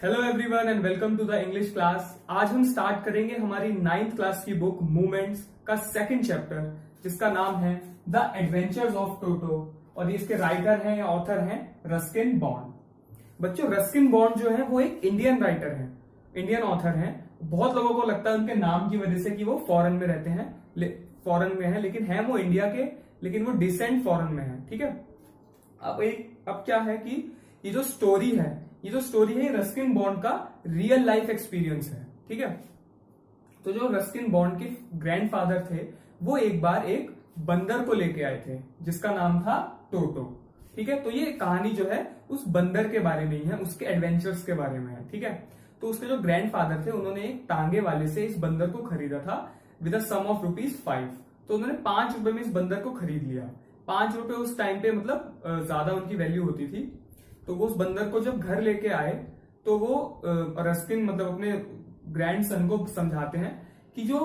Hello everyone and welcome to the English class. आज हम start करेंगे हमारी 9th क्लास की बुक मूवमेंट्स का सेकंड चैप्टर, जिसका नाम है द एडवेंचर्स ऑफ टोटो। और ये इसके राइटर हैं या ऑथर हैं रस्किन बॉन्ड। बच्चों, रस्किन बॉन्ड जो है वो एक इंडियन राइटर है, इंडियन ऑथर हैं। बहुत लोगों को लगता है उनके नाम की वजह से कि वो फॉरेन में रहते हैं, फॉरेन में है, लेकिन है वो इंडिया के, लेकिन वो डिसेंट फॉरेन में है। ठीक है। अब क्या है कि ये जो स्टोरी है ये रस्किन बॉन्ड का रियल लाइफ एक्सपीरियंस है। ठीक है। तो जो रस्किन बॉन्ड के ग्रैंडफादर थे वो एक बार एक बंदर को लेके आए थे जिसका नाम था टोटो। ठीक है। तो ये कहानी जो है उस बंदर के बारे में ही है, उसके एडवेंचर्स के बारे में है। ठीक है। तो उसके जो ग्रैंडफादर थे उन्होंने एक टांगे वाले से इस बंदर को खरीदा था विद अ सम ऑफ ₹5। तो उन्होंने ₹5 में इस बंदर को खरीद लिया। ₹5 उस टाइम पे मतलब ज्यादा उनकी वैल्यू होती थी। तो वो उस बंदर को जब घर लेके आए तो वो रस्किन मतलब अपने ग्रैंडसन को समझाते हैं कि जो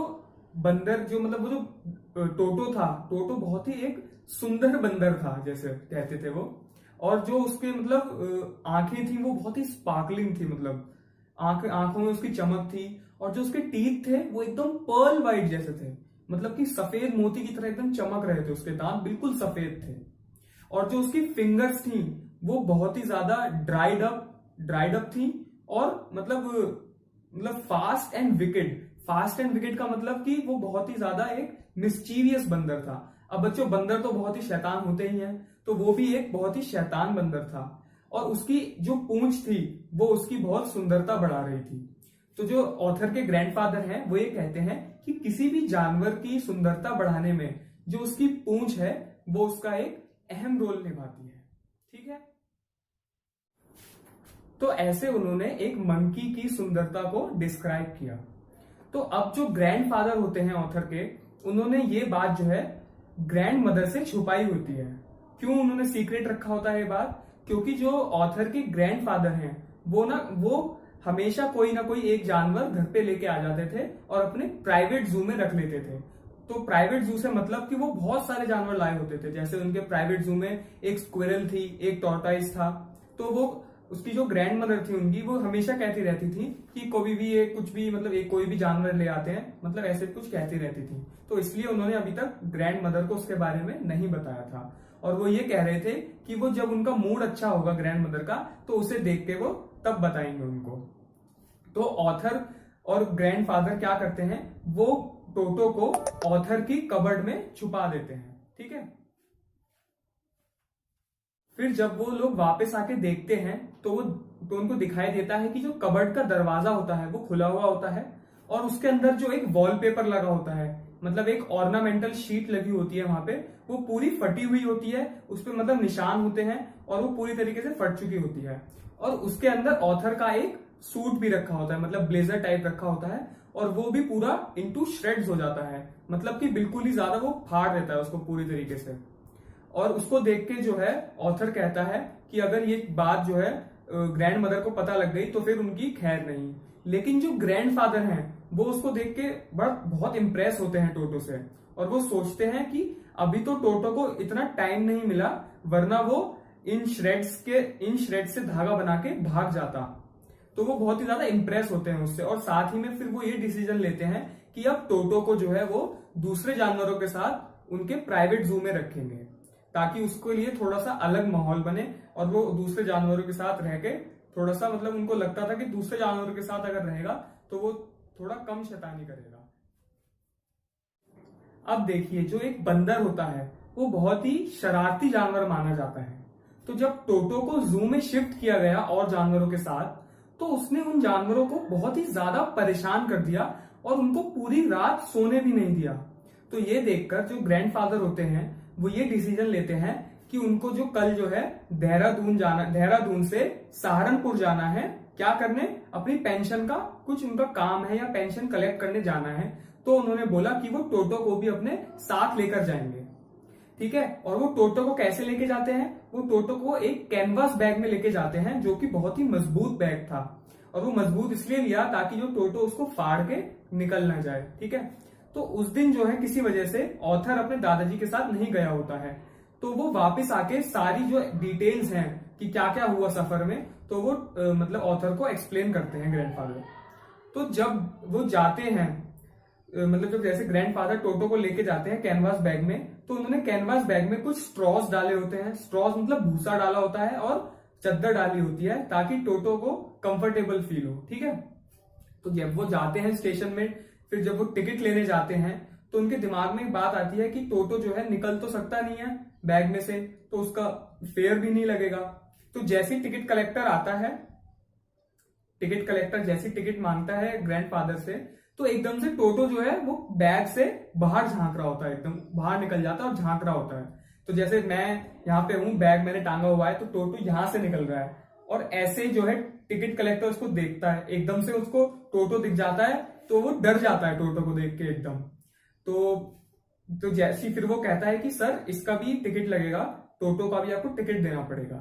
बंदर जो मतलब वो जो टोटो था, टोटो बहुत ही एक सुंदर बंदर था जैसे कहते थे वो। और जो उसके मतलब आंखें थी वो बहुत ही स्पार्कलिंग थी, मतलब आंखों में उसकी चमक थी। और जो उसके टीथ थे वो एकदम पर्ल वाइट जैसे थे, मतलब कि सफेद मोती की तरह एकदम चमक रहे थे। उसके दांत बिल्कुल सफेद थे। और जो उसकी फिंगर्स थी वो बहुत ही ज्यादा ड्राइड अप थी। और मतलब फास्ट एंड विकेड का मतलब कि वो बहुत ही ज्यादा एक मिस्चीवियस बंदर था। अब बच्चों, बंदर तो बहुत ही शैतान होते ही हैं, तो वो भी एक बहुत ही शैतान बंदर था। और उसकी जो पूंछ थी वो उसकी बहुत सुंदरता बढ़ा रही थी। तो जो ऑथर के ग्रैंडफादर हैं वो ये कहते हैं कि किसी भी जानवर की सुंदरता बढ़ाने में जो उसकी पूंछ है वो उसका एक अहम रोल निभाती है। ठीक है। तो ऐसे उन्होंने एक मंकी की सुंदरता को डिस्क्राइब किया। तो अब जो ग्रैंडफादर होते हैं ऑथर के, उन्होंने ये बात जो है ग्रैंड मदर से छुपाई होती है। क्यों उन्होंने सीक्रेट रखा होता है ये बात? क्योंकि जो ऑथर के ग्रैंडफादर हैं वो हमेशा कोई ना कोई एक जानवर घर पे लेके आ जाते थे और अपने प्राइवेट जू में रख लेते थे। तो प्राइवेट जू से मतलब कि वो बहुत सारे जानवर लाए होते थे। जैसे उनके प्राइवेट जू में एक स्क्विरल थी, एक टॉर्टाइस था। तो वो उसकी जो ग्रैंड मदर थी उनकी, वो हमेशा कहती रहती थी कि कोई भी ये कुछ भी मतलब एक कोई भी जानवर ले आते हैं, मतलब ऐसे कुछ कहती रहती थी। तो इसलिए उन्होंने अभी तक ग्रैंड मदर को उसके बारे में नहीं बताया था। और वो ये कह रहे थे कि वो जब उनका मूड अच्छा होगा ग्रैंड मदर का, तो उसे देख के वो तब बताएंगे उनको। तो ऑथर और ग्रैंडफादर क्या करते हैं, वो टोटो को ऑथर की कबर्ड में छुपा देते हैं। ठीक है। फिर जब वो लोग वापस आके देखते हैं तो उनको दिखाई देता है कि जो कबर्ड का दरवाजा होता है वो खुला हुआ होता है। और उसके अंदर जो एक वॉलपेपर लगा होता है, मतलब एक ऑर्नामेंटल शीट लगी होती है वहां पे, वो पूरी फटी हुई होती है। उस पर मतलब निशान होते हैं और वो पूरी तरीके से फट चुकी होती है। और उसके अंदर ऑथर का एक सूट भी रखा होता है, मतलब ब्लेजर टाइप रखा होता है। और वो भी पूरा इनटू श्रेड्स हो जाता है, मतलब कि बिल्कुल ही ज्यादा वो फाड़ देता है उसको पूरी तरीके से। और उसको देख के जो है ऑथर कहता है कि अगर ये बात जो है ग्रैंड मदर को पता लग गई तो फिर उनकी खैर नहीं। लेकिन जो ग्रैंडफादर हैं वो उसको देख के बहुत इंप्रेस होते हैं टोटो से। और वो सोचते हैं कि अभी तो टोटो को इतना टाइम नहीं मिला, वरना वो इन श्रेड्स से धागा बना के भाग जाता। तो वो बहुत ही ज्यादा इंप्रेस होते हैं उससे। और साथ ही में फिर वो ये डिसीजन लेते हैं कि अब टोटो को जो है वो दूसरे जानवरों के साथ उनके प्राइवेट जू में रखेंगे, ताकि उसके लिए थोड़ा सा अलग माहौल बने। और वो दूसरे जानवरों के साथ रह के थोड़ा सा मतलब उनको लगता था कि दूसरे जानवरों के साथ अगर रहेगा तो वो थोड़ा कम शैतानी करेगा। अब देखिए, जो एक बंदर होता है वो बहुत ही शरारती जानवर माना जाता है। तो जब टोटो को जू में शिफ्ट किया गया और जानवरों के साथ, तो उसने उन जानवरों को बहुत ही ज्यादा परेशान कर दिया और उनको पूरी रात सोने भी नहीं दिया। तो ये देखकर जो ग्रैंडफादर होते हैं वो ये डिसीजन लेते हैं कि उनको जो कल जो है देहरादून से सहारनपुर जाना है, क्या करने, अपनी पेंशन का कुछ उनका काम है या पेंशन कलेक्ट करने जाना है। तो उन्होंने बोला कि वो टोटो को भी अपने साथ लेकर जाएंगे। ठीक है। और वो टोटो को कैसे लेके जाते हैं, वो टोटो को एक कैनवास बैग में लेके जाते हैं, जो कि बहुत ही मजबूत बैग था। और वो मजबूत इसलिए लिया ताकि जो टोटो उसको फाड़ के निकल ना जाए। ठीक है। तो उस दिन जो है किसी वजह से ऑथर अपने दादाजी के साथ नहीं गया होता है। तो वो वापस आके सारी जो डिटेल्स हैं कि क्या क्या हुआ सफर में, तो वो मतलब ऑथर को एक्सप्लेन करते हैं ग्रैंडफादर। तो जब वो जाते हैं मतलब जब जैसे ग्रैंडफादर टोटो को लेके जाते हैं कैनवास बैग में, तो उन्होंने कैनवास बैग में कुछ स्ट्रॉस डाले होते हैं। स्ट्रॉस मतलब भूसा डाला होता है और चद्दर डाली होती है ताकि टोटो को कंफर्टेबल फील हो, ठीक है। तो जब वो जाते हैं स्टेशन में, फिर जब वो टिकट लेने जाते हैं, तो उनके दिमाग में एक बात आती है कि टोटो जो है निकल तो सकता नहीं है बैग में से, तो उसका फेयर भी नहीं लगेगा। तो जैसे टिकट कलेक्टर आता है, टिकट कलेक्टर जैसी टिकट मांगता है ग्रैंडफादर से, तो एकदम से टोटो जो है वो बैग से बाहर झांक रहा होता है, एकदम बाहर निकल जाता है और झांक रहा होता है। तो जैसे मैं यहाँ पे हूं, बैग मैंने टांगा हुआ है, तो टोटो यहां से निकल रहा है, और ऐसे जो है टिकट कलेक्टर उसको देखता है, एकदम से उसको टोटो दिख जाता है, तो वो डर जाता है टोटो को देख के एकदम। तो जैसी फिर वो कहता है कि सर इसका भी टिकट लगेगा, टोटो का भी आपको टिकट देना पड़ेगा।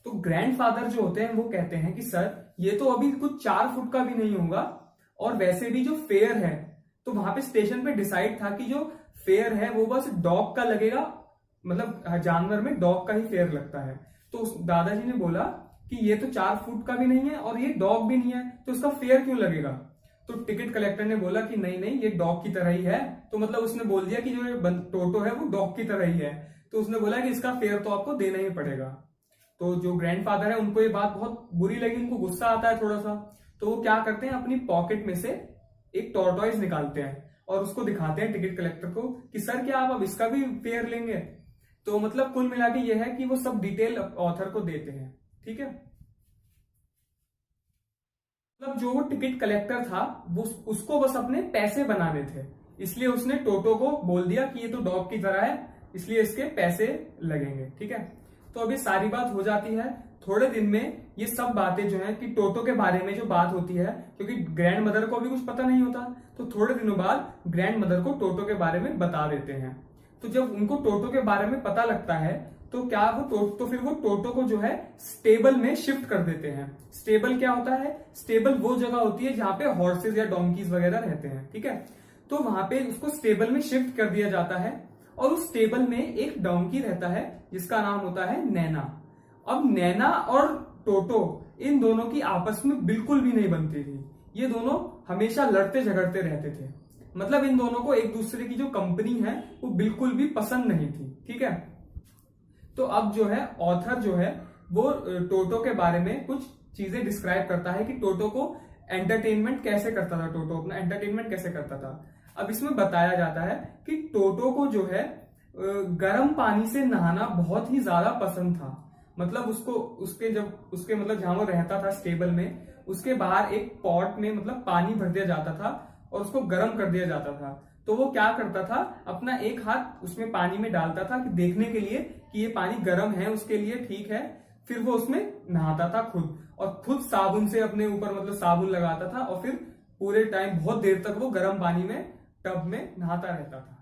तो ग्रैंडफादर जो होते हैं वो कहते हैं कि सर ये तो अभी कुछ 4 फुट का भी नहीं होगा, और वैसे भी जो फेयर है, तो वहां पे स्टेशन पे डिसाइड था कि जो फेयर है वो बस डॉग का लगेगा, मतलब जानवर में डॉग का ही फेयर लगता है। तो उस दादाजी ने बोला कि ये तो 4 फुट का भी नहीं है और ये डॉग भी नहीं है, तो इसका फेयर क्यों लगेगा। तो टिकट कलेक्टर ने बोला कि नहीं नहीं, ये डॉग की तरह ही है। तो मतलब उसने बोल दिया कि जो ये टोटो है वो डॉग की तरह ही है, तो उसने बोला कि इसका फेयर तो आपको देना ही पड़ेगा। तो जो ग्रैंडफादर है उनको ये बात बहुत बुरी लगी, उनको गुस्सा आता है थोड़ा सा। तो वो क्या करते हैं, अपनी पॉकेट में से एक टॉर्टॉइज निकालते हैं और उसको दिखाते हैं टिकट कलेक्टर को कि सर क्या आप अब इसका भी फेयर लेंगे। तो मतलब कुल मिला के ये है कि वो सब डिटेल ऑथर को देते हैं, ठीक है। मतलब जो वो टिकट कलेक्टर था वो उसको बस अपने पैसे बनाने थे, इसलिए उसने टोटो को बोल दिया कि ये तो डॉग की तरह है, इसलिए इसके पैसे लगेंगे, ठीक है। तो अभी सारी बात हो जाती है। थोड़े दिन में ये सब बातें जो है कि टोटो के बारे में जो बात होती है, क्योंकि ग्रैंड मदर को भी कुछ पता नहीं होता, तो थोड़े दिनों बाद ग्रैंड मदर को टोटो के बारे में बता देते हैं। तो जब उनको टोटो के बारे में पता लगता है, तो क्या तो फिर वो टोटो को जो है स्टेबल में शिफ्ट कर देते हैं। स्टेबल क्या होता है, स्टेबल वो जगह होती है जहां पे हॉर्सेज या डोंकीज वगैरह रहते हैं, ठीक है। तो वहां पे उसको स्टेबल में शिफ्ट कर दिया जाता है, और उस स्टेबल में एक डोंकी रहता है जिसका नाम होता है नैना। अब नैना और टोटो इन दोनों की आपस में बिल्कुल भी नहीं बनती थी, ये दोनों हमेशा लड़ते झगड़ते रहते थे। मतलब इन दोनों को एक दूसरे की जो कंपनी है वो बिल्कुल भी पसंद नहीं थी, ठीक है। तो अब जो है ऑथर जो है वो टोटो के बारे में कुछ चीजें डिस्क्राइब करता है कि टोटो को एंटरटेनमेंट कैसे करता था, टोटो अपना एंटरटेनमेंट कैसे करता था। अब इसमें बताया जाता है कि टोटो को जो है गर्म पानी से नहाना बहुत ही ज्यादा पसंद था। मतलब उसके मतलब जहां वो रहता था स्टेबल में, उसके बाहर एक पॉट में मतलब पानी भर दिया जाता था और उसको गर्म कर दिया जाता था। तो वो क्या करता था, अपना एक हाथ उसमें पानी में डालता था कि देखने के लिए कि ये पानी गर्म है उसके लिए, ठीक है। फिर वो उसमें नहाता था खुद, और खुद साबुन से अपने ऊपर मतलब साबुन लगाता था, और फिर पूरे टाइम बहुत देर तक वो गर्म पानी में टब में नहाता रहता था।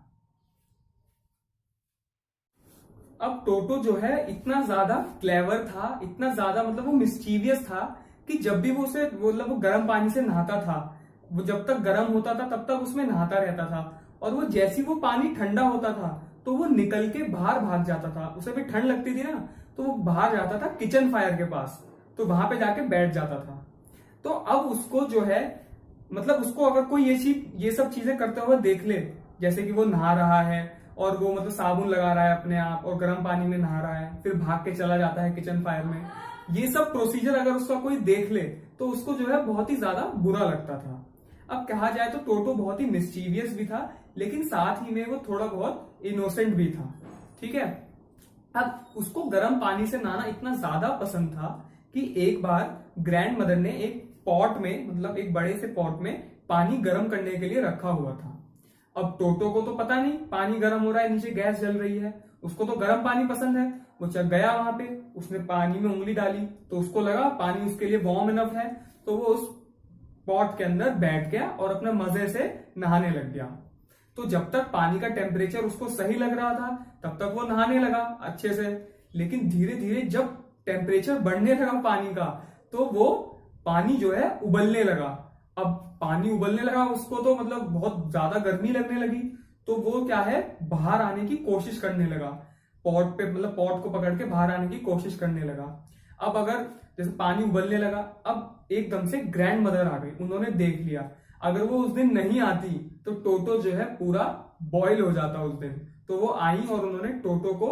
अब टोटो जो है इतना ज्यादा क्लेवर था, इतना ज्यादा मतलब वो मिस्चीवियस था कि जब भी वो उसे मतलब वो गर्म पानी से नहाता था, वो जब तक गर्म होता था तब तक उसमें नहाता रहता था, और वो जैसी वो पानी ठंडा होता था तो वो निकल के बाहर भाग जाता था। उसे भी ठंड लगती थी ना, तो वो बाहर जाता था किचन फायर के पास, तो वहां पे जाके बैठ जाता था। तो अब उसको जो है मतलब उसको अगर कोई ये सब चीजें करते हुए देख ले, जैसे कि वो नहा रहा है और वो मतलब साबुन लगा रहा है अपने आप और गर्म पानी में नहा रहा है, फिर भाग के चला जाता है किचन फायर में, ये सब प्रोसीजर अगर उसका कोई देख ले तो उसको जो है बहुत ही ज्यादा बुरा लगता था। अब कहा जाए तो टोटो बहुत ही मिस्चीवियस भी था, लेकिन साथ ही में वो थोड़ा बहुत इनोसेंट भी था, ठीक है। अब उसको गर्म पानी से नहाना इतना ज्यादा पसंद था कि एक बार ग्रैंड मदर ने एक पॉट में मतलब एक बड़े से पॉट में पानी गर्म करने के लिए रखा हुआ था। अब टोटो को तो पता नहीं पानी गर्म हो रहा है, नीचे गैस जल रही है, उसको तो गर्म पानी पसंद है। वो चल गया वहां पे, उसने पानी में उंगली डाली तो उसको लगा पानी उसके लिए वार्म इनफ है, तो वो उस पॉट के अंदर बैठ गया और अपने मजे से नहाने लग गया। तो जब तक पानी का टेम्परेचर उसको सही लग रहा था तब तक वो नहाने लगा अच्छे से, लेकिन धीरे धीरे जब टेम्परेचर बढ़ने लगा पानी का तो वो पानी जो है उबलने लगा। अब पानी उबलने लगा, उसको तो मतलब बहुत ज्यादा गर्मी लगने लगी, तो वो क्या है बाहर आने की कोशिश करने लगा, पॉट पे मतलब पॉट को पकड़ के बाहर आने की कोशिश करने लगा। अब अगर जैसे पानी उबलने लगा, अब एकदम से ग्रैंड मदर आ गई, उन्होंने देख लिया, अगर वो उस दिन नहीं आती तो टोटो जो है पूरा बॉईल हो जाता उस दिन। तो वो आई और उन्होंने टोटो को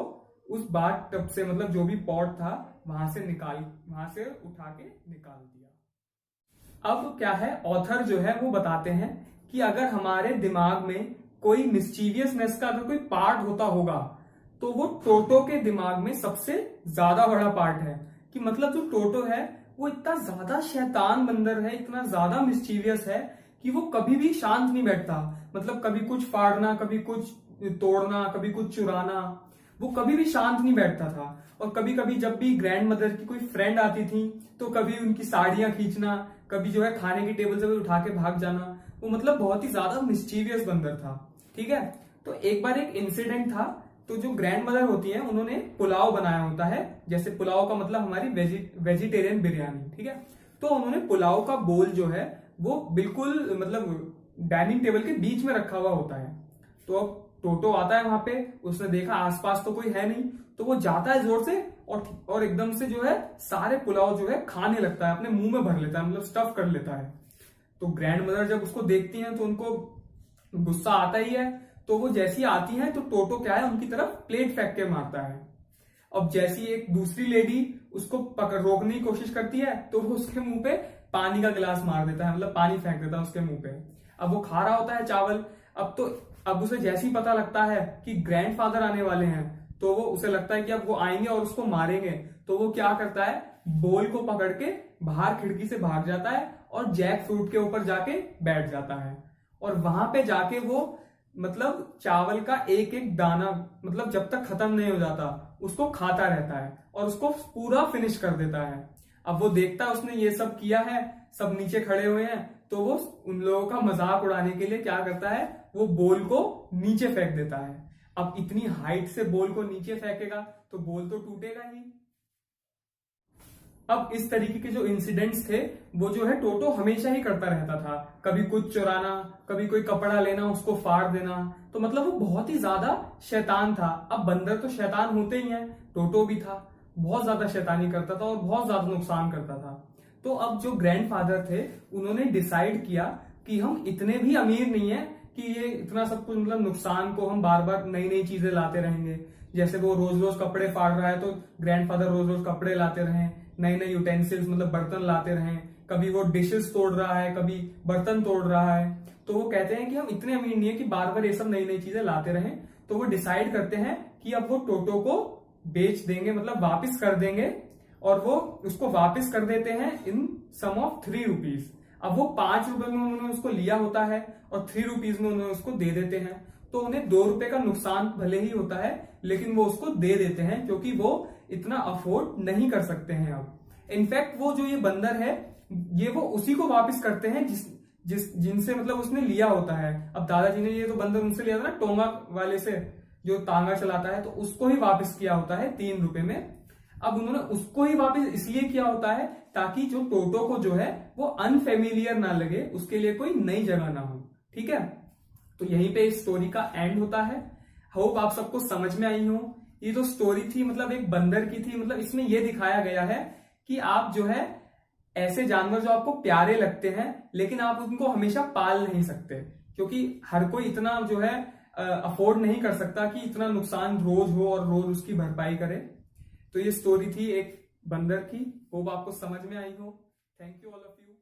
उस बाथ टब से, मतलब जो भी पॉट था वहां से उठा के निकाल दिया। अब क्या है, ऑथर जो है वो बताते हैं कि अगर हमारे दिमाग में कोई मिस्चीवियसनेस का अगर कोई पार्ट होता होगा तो वो टोटो के दिमाग में सबसे ज्यादा बड़ा पार्ट है। कि मतलब जो टोटो है वो इतना ज्यादा शैतान बंदर है, इतना ज्यादा मिस्चीवियस है कि वो कभी भी शांत नहीं बैठता। मतलब कभी कुछ फाड़ना, कभी कुछ तोड़ना, कभी कुछ चुराना, वो कभी भी शांत नहीं बैठता था। और कभी कभी जब भी ग्रैंड मदर की कोई फ्रेंड आती थी तो कभी उनकी साड़ियां खींचना, कभी जो है खाने की टेबल से भी उठा के भाग जाना। वो मतलब बहुत ही ज्यादा मिस्चीवियस बंदर था। ठीक है, तो एक बार एक इंसिडेंट था, तो जो ग्रैंड मदर होती है उन्होंने पुलाव बनाया होता है, जैसे पुलाव का मतलब हमारी वेजिटेरियन बिरयानी। ठीक है, तो उन्होंने पुलाव का बोल जो है वो बिल्कुल मतलब डाइनिंग टेबल के बीच में रखा हुआ होता है। तो अब टोटो आता है वहां पे, उसने देखा आसपास तो कोई है नहीं, तो वो जाता है जोर से और एकदम से जो है सारे पुलाव जो है खाने लगता है, अपने मुंह में भर लेता है, मतलब स्टफ कर लेता है। तो ग्रैंड मदर जब उसको देखती हैं तो उनको गुस्सा आता ही है। तो वो जैसी आती हैं तो टोटो क्या है, उनकी तरफ प्लेट फेंक के मारता है। अब जैसी एक दूसरी लेडी उसको रोकने की कोशिश करती है तो वो उसके मुंह पे पानी का गिलास मार देता है, मतलब पानी फेंक देता है उसके मुंह पे। अब वो खा रहा होता है चावल। अब उसे जैसे ही पता लगता है कि ग्रैंडफादर आने वाले हैं तो वो उसे लगता है कि अब वो आएंगे और उसको मारेंगे। तो वो क्या करता है, बोल को पकड़ के बाहर खिड़की से भाग जाता है और जैक फ्रूट के ऊपर जाके बैठ जाता है। और वहां पे जाके वो मतलब चावल का एक एक दाना, मतलब जब तक खत्म नहीं हो जाता उसको खाता रहता है और उसको पूरा फिनिश कर देता है। अब वो देखता है उसने ये सब किया है, सब नीचे खड़े हुए हैं, तो वो उन लोगों का मजाक उड़ाने के लिए क्या करता है, वो बोल को नीचे फेंक देता है। अब इतनी हाइट से बोल को नीचे फेंकेगा तो बोल तो टूटेगा ही। अब इस तरीके के जो इंसिडेंट्स थे वो जो है टोटो हमेशा ही करता रहता था। कभी कुछ चुराना, कभी कोई कपड़ा लेना उसको फाड़ देना। तो मतलब वो बहुत ही ज्यादा शैतान था। अब बंदर तो शैतान होते ही हैं, टोटो भी था, बहुत ज्यादा शैतानी करता था और बहुत ज्यादा नुकसान करता था। तो अब जो ग्रैंडफादर थे उन्होंने डिसाइड किया कि हम इतने भी अमीर नहीं है कि ये इतना सब कुछ, मतलब नुकसान को हम बार बार नई नई चीजें लाते रहेंगे। जैसे वो रोज रोज कपड़े फाड़ रहा है तो ग्रैंडफादर रोज रोज कपड़े लाते रहे, नए नए यूटेंसिल्स मतलब बर्तन लाते रहे। कभी वो डिशेस तोड़ रहा है, कभी बर्तन तोड़ रहा है। तो वो कहते हैं कि हम इतने अमीर नहीं है कि बार बार ये सब नई नई चीजें लाते रहें। तो वो डिसाइड करते हैं कि अब वो टोटो को बेच देंगे, मतलब वापिस कर देंगे। और वो उसको वापिस कर देते हैं इन सम ऑफ 3 रुपीज। अब वो 5 रुपए में उन्होंने उसको लिया होता है और 3 रुपीज में उन्होंने उसको दे देते हैं। तो उन्हें 2 रुपए का नुकसान भले ही होता है लेकिन वो उसको दे देते हैं क्योंकि वो इतना अफोर्ड नहीं कर सकते हैं। अब इनफैक्ट वो जो ये बंदर है ये वो उसी को वापस करते हैं जिनसे मतलब उसने लिया होता है। अब दादाजी ने ये तो बंदर उनसे लिया था ना, टोंगा वाले से जो तांगा चलाता है, तो उसको ही वापस किया होता है 3 रुपए में। अब उन्होंने उसको ही वापस इसलिए किया होता है ताकि जो टोटो को जो है वो अनफेमिलियर ना लगे, उसके लिए कोई नई जगह ना हो। ठीक है, तो यहीं पे इस स्टोरी का एंड होता है। होप आप सबको समझ में आई हो। ये जो स्टोरी थी मतलब एक बंदर की थी, मतलब इसमें यह दिखाया गया है कि आप जो है ऐसे जानवर जो आपको प्यारे लगते हैं लेकिन आप उनको हमेशा पाल नहीं सकते, क्योंकि हर कोई इतना जो है अफोर्ड नहीं कर सकता कि इतना नुकसान रोज हो और रोज उसकी भरपाई करे। तो ये स्टोरी थी एक बंदर की। होप आपको समझ में आई हो। Thank you all of you.